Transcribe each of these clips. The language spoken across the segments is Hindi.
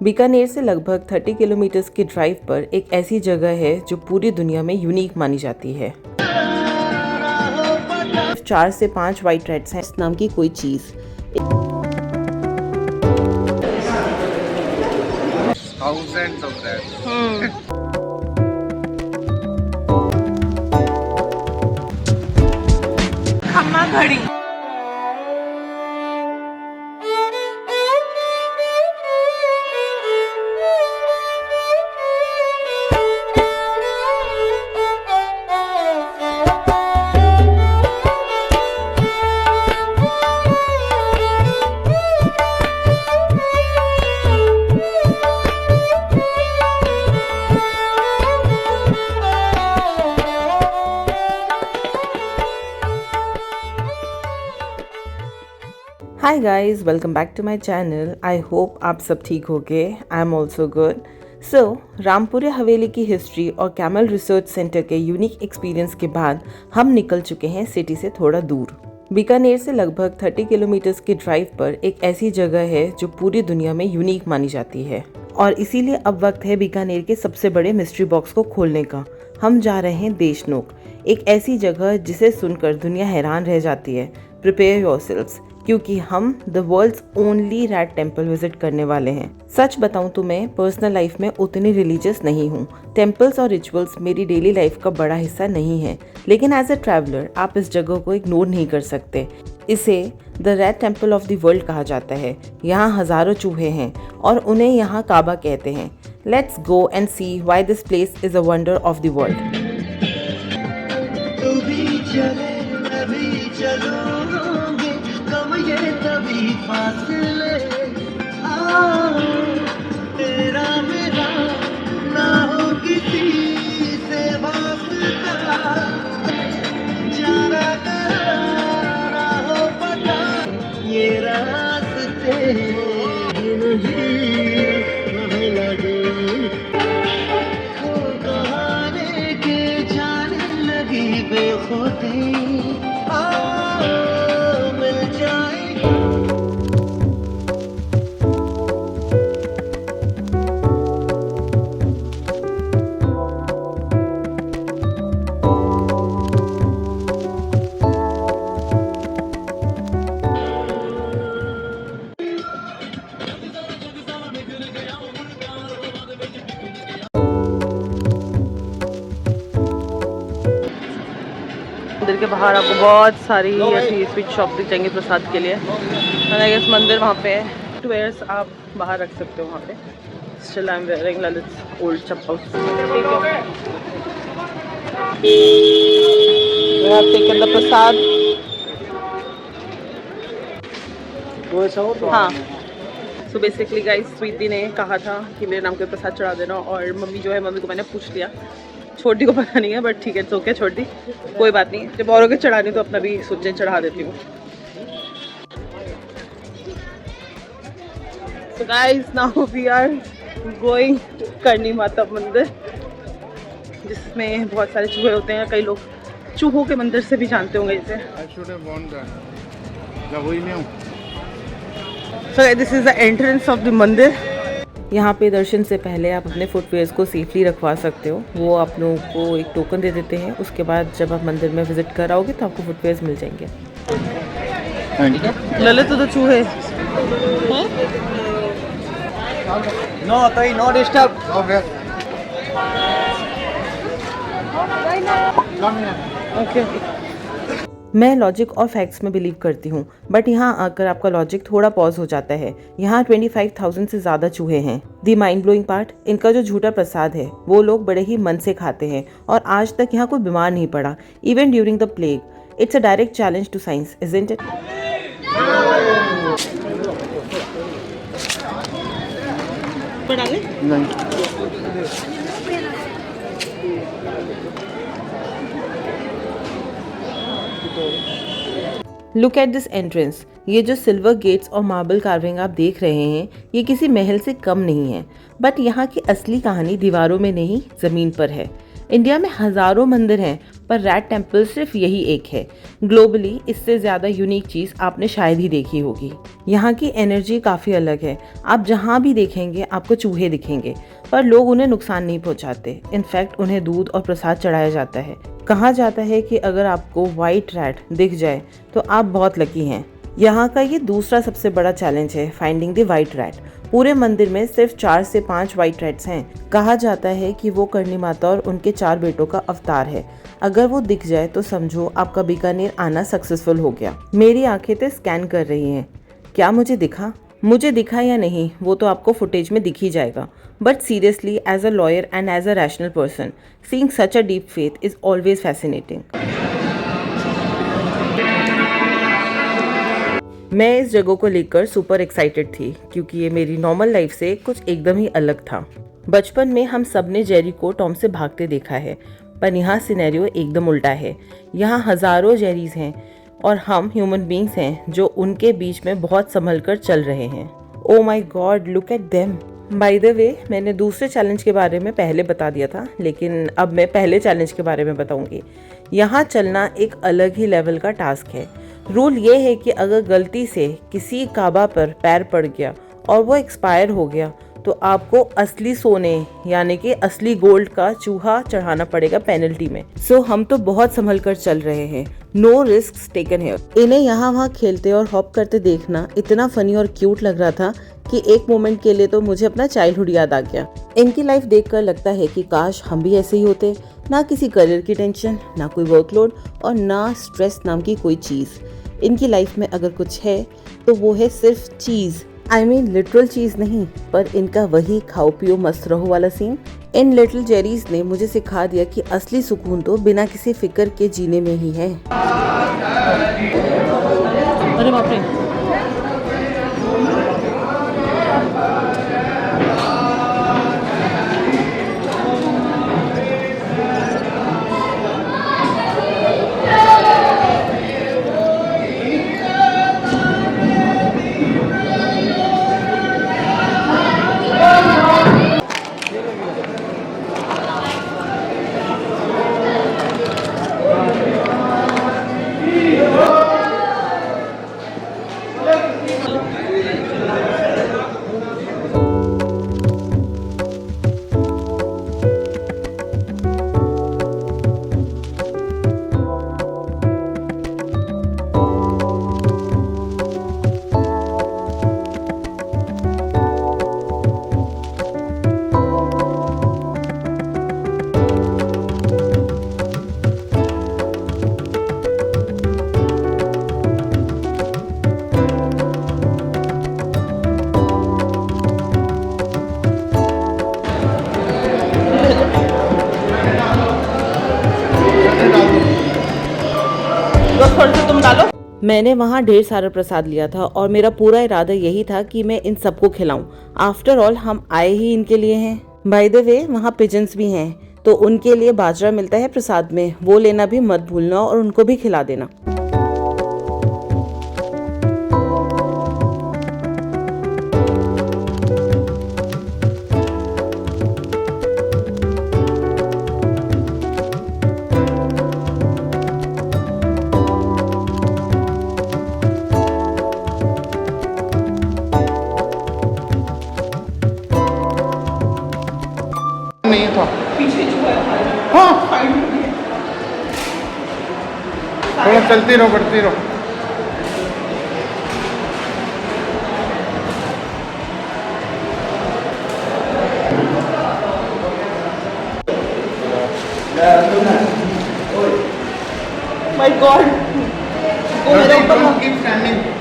बीकानेर से लगभग 30 किलोमीटर के ड्राइव पर एक ऐसी जगह है जो पूरी दुनिया में यूनिक मानी जाती है। 4 से 5 व्हाइट रैट्स हैं इस नाम की कोई चीज। Thousands of rats. खम्मा घड़ी। Hi guys, welcome back to my channel. I hope आप सब ठीक होगे। I am also good. So Rampura haveli की हिस्ट्री और कैमल रिसर्च सेंटर के यूनिक एक्सपीरियंस के बाद हम निकल चुके हैं सिटी से थोड़ा दूर। बीकानेर से लगभग 30 किलोमीटर के ड्राइव पर एक ऐसी जगह है जो पूरी दुनिया में यूनिक मानी जाती है और इसीलिए अब वक्त है बीकानेर के सबसे बड़े मिस्ट्री बॉक्स को खोलने का। हम जा रहे हैं देशनोक, एक ऐसी जगह जिसे सुनकर दुनिया हैरान रह जाती है। प्रिपेयर योरसेल्व्स, क्योंकि हम the world's only rat temple visit करने वाले हैं। सच बताऊं तो मैं पर्सनल लाइफ में उतनी रिलीजियस नहीं हूं। टेम्पल्स और रिचुअल्स मेरी डेली लाइफ का बड़ा हिस्सा नहीं है, लेकिन एज अ ट्रैवलर आप इस जगह को इग्नोर नहीं कर सकते। इसे the rat temple of the world कहा जाता है। यहाँ हजारों चूहे हैं और उन्हें यहाँ काबा कहते हैं। Let's go and see why this place is a wonder of the world. तभी फासले तेरा मेरा ना हो किसी से वास्ता, जाना तेरा हो पता ये रास्ते नहीं लगे कहानी के जाने लगी बेखुदी। मिल जाए मंदिर के बाहर आपको बहुत सारी ऐसी स्वीट शॉप दिख जाएंगी प्रसाद के लिए। इस मंदिर वहाँ पे टूवेयर्स आप बाहर रख सकते हो वहाँ पे। Still I am wearing Lalit old chappal. Taken the prasad. हाँ, सो बेसिकली गाइस स्वीटी ने कहा था कि मेरे नाम के प्रसाद चढ़ा देना, और मम्मी जो है, मम्मी को मैंने पूछ लिया। छोटी को पता नहीं है बट ठीक है, तो क्या छोटी कोई बात नहीं, जब औरों के चढ़ानी तो अपना भी सोचे चढ़ा देती हूँ। So guys, now we are going करनी माता मंदिर, जिसमें बहुत सारे चूहे होते हैं। कई लोग चूहों के मंदिर से भी जानते होंगे इसे। So this is the entrance of the मंदिर। यहाँ पे दर्शन से पहले आप अपने फुटवेयर्स को सेफली रखवा सकते हो। वो आप लोगों को एक टोकन दे देते हैं। उसके बाद जब आप मंदिर में विजिट कर आओगे तो आपको फुटवेयर्स मिल जाएंगे। ललित तो चूहे नो डिस्टर्ब। ओके, मैं लॉजिक और फैक्ट्स में बिलीव करती हूँ, बट यहाँ आकर आपका लॉजिक थोड़ा पॉज हो जाता है। यहाँ 25,000 से ज़्यादा चूहे हैं। दी माइंड ब्लोइंग पार्ट, इनका जो झूठा प्रसाद है वो लोग बड़े ही मन से खाते हैं और आज तक यहाँ कोई बीमार नहीं पड़ा, even during the plague. It's a direct challenge to science, isn't it? Look at this entrance. ये जो सिल्वर गेट्स और मार्बल कार्विंग आप देख रहे हैं, ये किसी महल से कम नहीं है, बट यहाँ की असली कहानी दीवारों में नहीं, ज़मीन पर है। इंडिया में हज़ारों मंदिर हैं, पर रैट टेम्पल सिर्फ यही एक है। ग्लोबली इससे ज़्यादा यूनिक चीज़ आपने शायद ही देखी होगी। यहाँ की एनर्जी काफ़ी अलग है। आप जहाँ भी देखेंगे आपको चूहे दिखेंगे, पर लोग उन्हें नुकसान नहीं पहुँचाते। इनफैक्ट उन्हें दूध और प्रसाद चढ़ाया जाता है। कहा जाता है कि अगर आपको वाइट रैट दिख जाए तो आप बहुत लकी हैं। यहाँ का ये दूसरा सबसे बड़ा चैलेंज है, फाइंडिंग द वाइट रैट। पूरे मंदिर में सिर्फ 4 से 5 वाइट रैट्स हैं। कहा जाता है कि वो करनी माता और उनके 4 बेटों का अवतार है। अगर वो दिख जाए तो समझो आपका बीकानेर आना सक्सेसफुल हो गया। मेरी आंखें तो स्कैन कर रही हैं। क्या मुझे दिखा या नहीं वो तो आपको फुटेज में दिख ही जाएगा। But seriously, as a lawyer and as a rational person, seeing such a deep faith is always fascinating. मैं इस जगह को लेकर सुपर एक्साइटेड थी क्योंकि ये मेरी नॉर्मल लाइफ से कुछ एकदम ही अलग था। बचपन में हम सब ने जेरी को टॉम से भागते देखा है, पर यहाँ सिनेरियो एकदम उल्टा है। यहाँ हजारों जेरीज हैं और हम ह्यूमन बींग्स हैं जो उनके बीच में बहुत संभल कर चल रहे हैं। Oh my god, look at them. By the way, मैंने दूसरे चैलेंज के बारे में पहले बता दिया था, लेकिन अब मैं पहले चैलेंज के बारे में बताऊंगी। यहाँ चलना एक अलग ही लेवल का टास्क है। रूल ये है कि अगर गलती से किसी काबा पर पैर पड़ गया और वो एक्सपायर हो गया तो आपको असली सोने यानी कि असली गोल्ड का चूहा चढ़ाना पड़ेगा पेनल्टी में। सो हम तो बहुत संभल कर चल रहे हैं। No risk taken here. इन्हें यहाँ वहाँ खेलते और हॉप करते देखना इतना फनी और क्यूट लग रहा था कि एक मोमेंट के लिए तो मुझे अपना चाइल्डहुड याद आ गया। इनकी लाइफ देखकर लगता है कि काश हम भी ऐसे ही होते। ना किसी करियर की टेंशन, ना कोई वर्कलोड और ना स्ट्रेस नाम की कोई चीज़। इनकी लाइफ में अगर कुछ है तो वो है सिर्फ चीज़। आई मीन लिटरल चीज़ नहीं, पर इनका वही खाओ पियो मस्त रहो वाला सीन। इन लिटिल जेरीज ने मुझे सिखा दिया कि असली सुकून तो बिना किसी फिक्र के जीने में ही है। अरे बाप रे, तुम डालो। मैंने वहाँ ढेर सारा प्रसाद लिया था और मेरा पूरा इरादा यही था कि मैं इन सबको खिलाऊं। आफ्टर ऑल हम आए ही इनके लिए हैं। बाय द वे, वहाँ पिजन्स भी हैं, तो उनके लिए बाजरा मिलता है प्रसाद में, वो लेना भी मत भूलना और उनको भी खिला देना। नहीं था पीछे हाँ, थोड़ा चलती रहो, बढ़ती रहो। माय गॉड, वो मेरे ऊपर ना। Keep standing.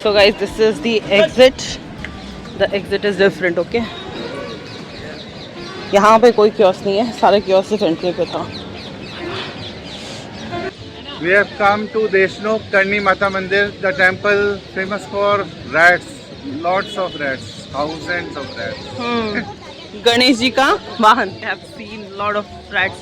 So guys, this is the exit. The exit is different, okay? यहाँ पे कोई कियोस्क नहीं है, सारे कियोस्क सिर्फ एंट्री पे था। We have come to Deshnok Karni Mata Mandir, the temple famous for rats, lots of rats, thousands of rats. Ganesh ji का वाहन। I have seen lot of rats.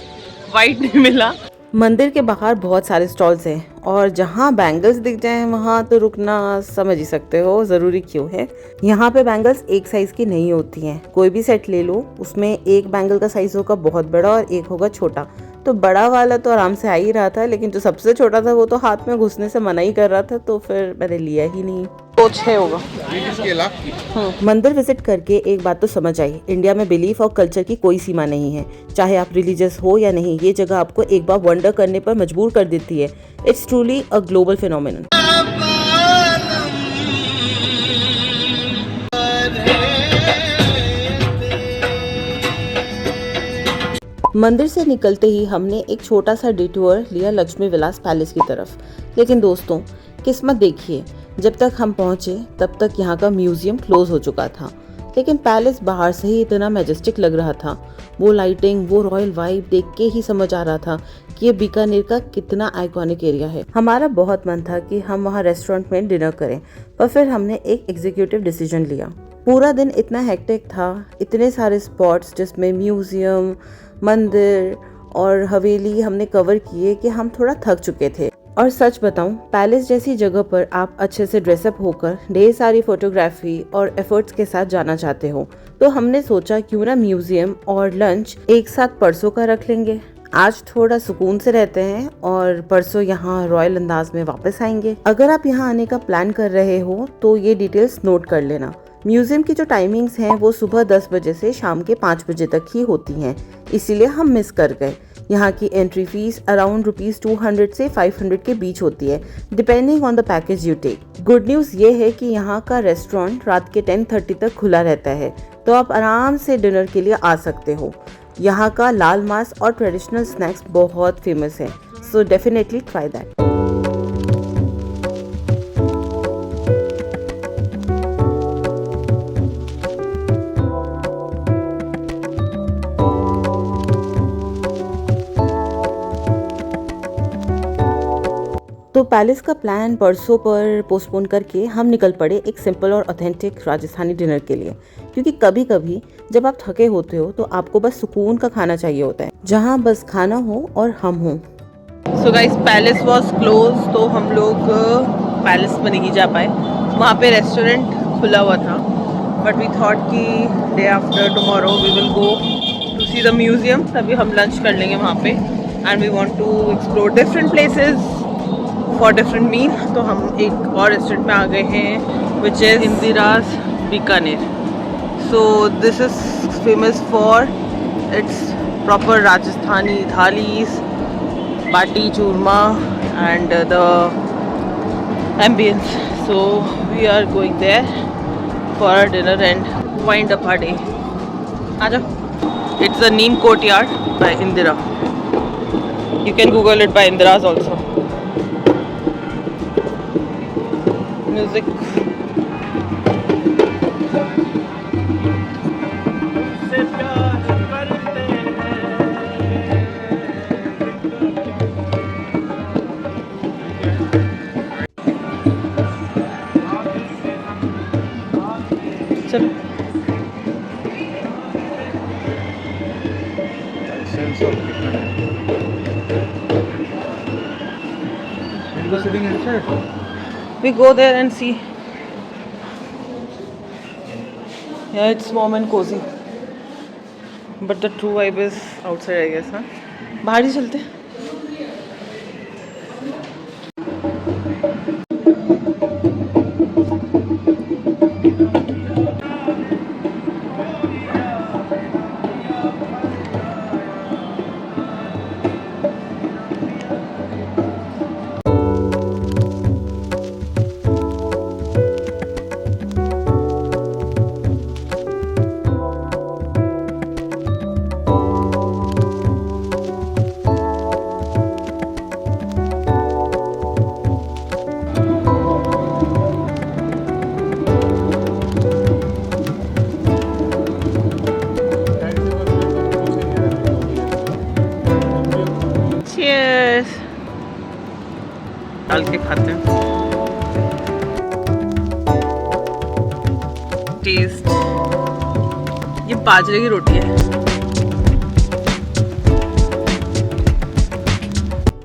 White नहीं मिला, मंदिर के बाहर बहुत सारे स्टॉल्स हैं और जहाँ बैंगल्स दिख जाएं वहाँ तो रुकना समझ ही सकते हो ज़रूरी क्यों है। यहाँ पे बैंगल्स एक साइज़ की नहीं होती हैं, कोई भी सेट ले लो उसमें एक बैंगल का साइज़ होगा बहुत बड़ा और एक होगा छोटा। तो बड़ा वाला तो आराम से आ ही रहा था, लेकिन जो सबसे छोटा था वो तो हाथ में घुसने से मना ही कर रहा था, तो फिर मैंने लिया ही नहीं। तो 6 होगा। मंदिर विजिट करके एक बात तो समझ आई, इंडिया में बिलीफ और कल्चर की कोई सीमा नहीं है। चाहे आप रिलीजियस हो या नहीं, ये जगह आपको एक बार वंडर करने पर मजबूर कर देती है। It's truly a global phenomenon. मंदिर से निकलते ही हमने एक छोटा सा डिटूर लिया लक्ष्मी विलास पैलेस की तरफ। लेकिन दोस्तों किस्मत देखिए, जब तक हम पहुंचे तब तक यहाँ का म्यूजियम क्लोज हो चुका था। लेकिन पैलेस बाहर से ही इतना मैजेस्टिक लग रहा था। वो लाइटिंग, वो रॉयल वाइब देख के ही समझ आ रहा था कि ये बीकानेर का कितना आइकॉनिक एरिया है। हमारा बहुत मन था कि हम वहाँ रेस्टोरेंट में डिनर करें, पर फिर हमने एक एग्जीक्यूटिव डिसीजन लिया। पूरा दिन इतना हेक्टिक था, इतने सारे स्पॉट्स जिसमें म्यूजियम, मंदिर और हवेली हमने कवर किए कि हम थोड़ा थक चुके थे। और सच बताऊं, पैलेस जैसी जगह पर आप अच्छे से ड्रेसअप होकर ढेर सारी फोटोग्राफी और एफर्ट्स के साथ जाना चाहते हो, तो हमने सोचा क्यों ना म्यूजियम और लंच एक साथ परसों का रख लेंगे। आज थोड़ा सुकून से रहते हैं और परसों यहाँ रॉयल अंदाज में वापस आएंगे। अगर आप यहाँ आने का प्लान कर रहे हो तो ये डिटेल्स नोट कर लेना। म्यूजियम की जो टाइमिंग्स हैं वो सुबह 10 बजे से शाम के 5 बजे तक ही होती हैं, इसीलिए हम मिस कर गए। यहाँ की एंट्री फीस अराउंड ₹200 से 500 के बीच होती है, depending on the package you take. Good news ये है कि यहाँ का रेस्टोरेंट रात के 10:30 तक खुला रहता है, तो आप आराम से डिनर के लिए आ सकते हो। यहाँ का लाल मांस और ट्रेडिशनल स्नैक्स बहुत फेमस है, सो डेफिनेटली ट्राई दैट। तो पैलेस का प्लान परसों पर पोस्टपोन करके हम निकल पड़े एक सिंपल और ऑथेंटिक राजस्थानी डिनर के लिए, क्योंकि कभी कभी जब आप थके होते हो तो आपको बस सुकून का खाना चाहिए होता है, जहाँ बस खाना हो और हम हो। So guys, palace was close, तो हम लोग पैलेस में नहीं जा पाए। वहाँ पे रेस्टोरेंट खुला हुआ था, बट वी थॉट कि day after tomorrow we will go to see the museum, तभी हम लंच कर लेंगे वहाँ पे। And we want to explore different places for different meal. तो हम एक और रेस्टोरेंट में आ गए हैं, which is Indiraj Bikaner. So this is famous for its proper Rajasthani thalis, baati churma and the ambience. So we are going there for our dinner and wind up our day. Aaja. It's the Neem Courtyard by Indira. You can Google it by Indira's also. Music. चलो sitting inside. we go there and see. Yeah, it's warm and cozy, but the true vibe is outside, I guess. हाँ, बाहर ही चलते हैं। Cheers. डाल के खाते हैं। टेस्ट, ये बाजरे की रोटी है।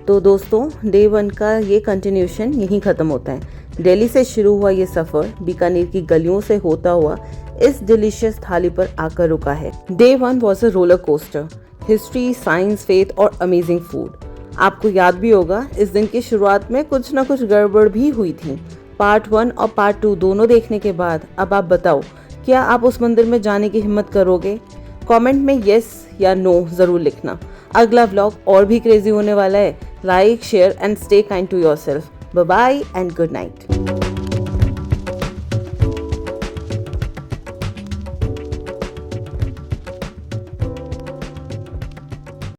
तो दोस्तों डे 1 का ये कंटिन्यूशन यहीं ख़त्म होता है। दिल्ली से शुरू हुआ ये सफ़र बीकानेर की गलियों से होता हुआ इस डिलीशियस थाली पर आकर रुका है। Day 1 was a roller coaster, history, science, faith और अमेजिंग फूड। आपको याद भी होगा इस दिन की शुरुआत में कुछ ना कुछ गड़बड़ भी हुई थी। पार्ट 1 और पार्ट 2 दोनों देखने के बाद अब आप बताओ, क्या आप उस मंदिर में जाने की हिम्मत करोगे? कमेंट में येस या नो ज़रूर लिखना। अगला व्लॉग और भी क्रेजी होने वाला है। Like, share and stay kind to yourself. Bye bye and good night.